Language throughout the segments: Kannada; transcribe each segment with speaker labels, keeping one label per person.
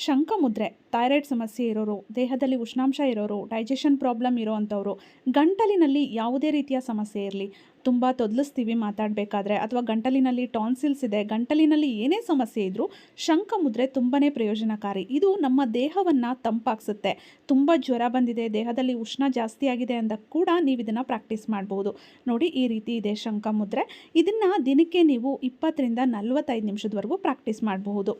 Speaker 1: ಶಂಖಮುದ್ರೆ ಥೈರಾಯ್ಡ್ ಸಮಸ್ಯೆ ಇರೋರು, ದೇಹದಲ್ಲಿ ಉಷ್ಣಾಂಶ ಇರೋರು, ಡೈಜೆಷನ್ ಪ್ರಾಬ್ಲಮ್ ಇರೋ ಅಂಥವ್ರು, ಗಂಟಲಿನಲ್ಲಿ ಯಾವುದೇ ರೀತಿಯ ಸಮಸ್ಯೆ ಇರಲಿ, ತುಂಬ ತೊದಲಿಸ್ತೀವಿ ಮಾತಾಡಬೇಕಾದ್ರೆ, ಅಥವಾ ಗಂಟಲಿನಲ್ಲಿ ಟಾನ್ಸಿಲ್ಸ್ ಇದೆ, ಗಂಟಲಿನಲ್ಲಿ ಏನೇ ಸಮಸ್ಯೆ ಇದ್ದರೂ ಶಂಖಮುದ್ರೆ ತುಂಬಾ ಪ್ರಯೋಜನಕಾರಿ. ಇದು ನಮ್ಮ ದೇಹವನ್ನು ತಂಪಾಗಿಸುತ್ತೆ. ತುಂಬ ಜ್ವರ ಬಂದಿದೆ, ದೇಹದಲ್ಲಿ ಉಷ್ಣ ಜಾಸ್ತಿ ಆಗಿದೆ ಅಂದಾಗ ಕೂಡ ನೀವು ಇದನ್ನು ಪ್ರಾಕ್ಟೀಸ್ ಮಾಡ್ಬೋದು. ನೋಡಿ, ಈ ರೀತಿ ಇದೆ ಶಂಖಮುದ್ರೆ. ಇದನ್ನು ದಿನಕ್ಕೆ ನೀವು 20ರಿಂದ 45 ನಿಮಿಷದವರೆಗೂ ಪ್ರಾಕ್ಟೀಸ್ ಮಾಡಬಹುದು.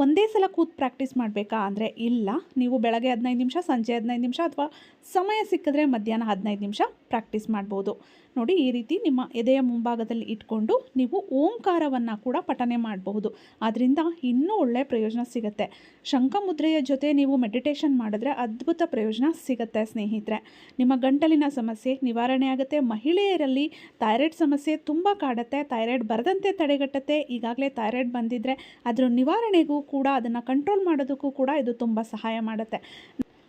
Speaker 1: ಒಂದೇ ಸಲ ಕೂತು ಪ್ರಾಕ್ಟೀಸ್ ಮಾಡಬೇಕಾ ಅಂದರೆ ಇಲ್ಲ, ನೀವು ಬೆಳಗ್ಗೆ 15 ನಿಮಿಷ, ಸಂಜೆ 15 ನಿಮಿಷ, ಅಥವಾ ಸಮಯ ಸಿಕ್ಕಿದ್ರೆ ಮಧ್ಯಾಹ್ನ 15 ನಿಮಿಷ ಪ್ರಾಕ್ಟೀಸ್ ಮಾಡ್ಬೋದು. ನೋಡಿ, ಈ ರೀತಿ ನಿಮ್ಮ ಎದೆಯ ಮುಂಭಾಗದಲ್ಲಿ ಇಟ್ಕೊಂಡು ನೀವು ಓಂಕಾರವನ್ನು ಕೂಡ ಪಠನೆ ಮಾಡಬಹುದು. ಅದರಿಂದ ಇನ್ನೂ ಒಳ್ಳೆಯ ಪ್ರಯೋಜನ ಸಿಗುತ್ತೆ. ಶಂಖಮುದ್ರೆಯ ಜೊತೆ ನೀವು ಮೆಡಿಟೇಷನ್ ಮಾಡಿದ್ರೆ ಅದ್ಭುತ ಪ್ರಯೋಜನ ಸಿಗುತ್ತೆ ಸ್ನೇಹಿತರೆ. ನಿಮ್ಮ ಗಂಟಲಿನ ಸಮಸ್ಯೆ ನಿವಾರಣೆ ಆಗುತ್ತೆ. ಮಹಿಳೆಯರಲ್ಲಿ ಥೈರಾಯ್ಡ್ ಸಮಸ್ಯೆ ತುಂಬ ಕಾಡುತ್ತೆ. ಥೈರಾಯ್ಡ್ ಬರದಂತೆ ತಡೆಗಟ್ಟುತ್ತೆ. ಈಗಾಗಲೇ ಥೈರಾಯ್ಡ್ ಬಂದಿದ್ದರೆ ಅದರ ನಿವಾರಣೆಗೂ ಕೂಡ, ಅದನ್ನು ಕಂಟ್ರೋಲ್ ಮಾಡೋದಕ್ಕೂ ಕೂಡ ಇದು ತುಂಬ ಸಹಾಯ ಮಾಡುತ್ತೆ.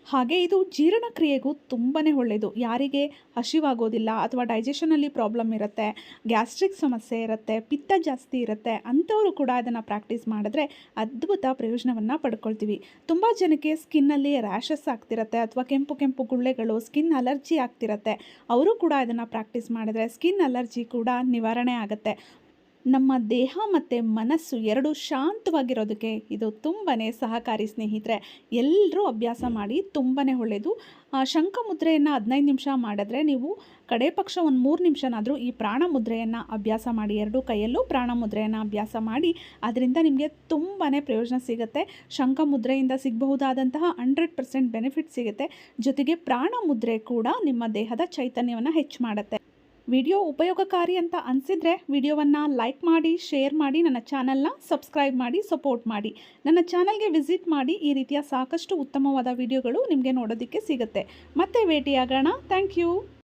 Speaker 1: ಹಾಗೆ ಇದು ಜೀರ್ಣಕ್ರಿಯೆಗೂ ತುಂಬಾ ಒಳ್ಳೆಯದು. ಯಾರಿಗೆ ಹಸಿವಾಗೋದಿಲ್ಲ ಅಥವಾ ಡೈಜೆಷನಲ್ಲಿ ಪ್ರಾಬ್ಲಮ್ ಇರುತ್ತೆ, ಗ್ಯಾಸ್ಟ್ರಿಕ್ ಸಮಸ್ಯೆ ಇರುತ್ತೆ, ಪಿತ್ತ ಜಾಸ್ತಿ ಇರುತ್ತೆ, ಅಂಥವರು ಕೂಡ ಅದನ್ನು ಪ್ರಾಕ್ಟೀಸ್ ಮಾಡಿದ್ರೆ ಅದ್ಭುತ ಪ್ರಯೋಜನವನ್ನು ಪಡ್ಕೊಳ್ತೀವಿ. ತುಂಬ ಜನಕ್ಕೆ ಸ್ಕಿನ್ನಲ್ಲಿ ರ್ಯಾಷಸ್ ಆಗ್ತಿರುತ್ತೆ, ಅಥವಾ ಕೆಂಪು ಕೆಂಪು ಗುಳ್ಳೆಗಳು, ಸ್ಕಿನ್ ಅಲರ್ಜಿ ಆಗ್ತಿರುತ್ತೆ. ಅವರು ಕೂಡ ಇದನ್ನು ಪ್ರಾಕ್ಟೀಸ್ ಮಾಡಿದ್ರೆ ಸ್ಕಿನ್ ಅಲರ್ಜಿ ಕೂಡ ನಿವಾರಣೆ ಆಗುತ್ತೆ. ನಮ್ಮ ದೇಹ ಮತ್ತು ಮನಸ್ಸು ಎರಡೂ ಶಾಂತವಾಗಿರೋದಕ್ಕೆ ಇದು ತುಂಬಾ ಸಹಕಾರಿ ಸ್ನೇಹಿತರೆ. ಎಲ್ಲರೂ ಅಭ್ಯಾಸ ಮಾಡಿ, ತುಂಬಾ ಒಳ್ಳೆಯದು. ಶಂಖಮುದ್ರೆಯನ್ನು 15 ನಿಮಿಷ ಮಾಡಿದ್ರೆ ನೀವು ಕಡೆ ಪಕ್ಷ ಒಂದು 3 ನಿಮಿಷನಾದರೂ ಈ ಪ್ರಾಣಮುದ್ರೆಯನ್ನು ಅಭ್ಯಾಸ ಮಾಡಿ. ಎರಡೂ ಕೈಯಲ್ಲೂ ಪ್ರಾಣಮುದ್ರೆಯನ್ನು ಅಭ್ಯಾಸ ಮಾಡಿ. ಅದರಿಂದ ನಿಮಗೆ ತುಂಬಾ ಪ್ರಯೋಜನ ಸಿಗುತ್ತೆ. ಶಂಖಮುದ್ರೆಯಿಂದ ಸಿಗಬಹುದಾದಂತಹ 100% ಬೆನಿಫಿಟ್ ಸಿಗುತ್ತೆ. ಜೊತೆಗೆ ಪ್ರಾಣಮುದ್ರೆ ಕೂಡ ನಿಮ್ಮ ದೇಹದ ಚೈತನ್ಯವನ್ನು ಹೆಚ್ಚು ಮಾಡುತ್ತೆ. ವಿಡಿಯೋ ಉಪಯೋಗಕಾರಿ ಅಂತ ಅನಿಸಿದರೆ ವಿಡಿಯೋವನ್ನು ಲೈಕ್ ಮಾಡಿ, ಶೇರ್ ಮಾಡಿ, ನನ್ನ ಚಾನಲ್ನ ಸಬ್ಸ್ಕ್ರೈಬ್ ಮಾಡಿ, ಸಪೋರ್ಟ್ ಮಾಡಿ. ನನ್ನ ಚಾನಲ್ಗೆ ವಿಸಿಟ್ ಮಾಡಿ. ಈ ರೀತಿಯ ಸಾಕಷ್ಟು ಉತ್ತಮವಾದ ವಿಡಿಯೋಗಳು ನಿಮಗೆ ನೋಡೋದಕ್ಕೆ ಸಿಗುತ್ತೆ. ಮತ್ತೆ ಭೇಟಿಯಾಗೋಣ. Thank you.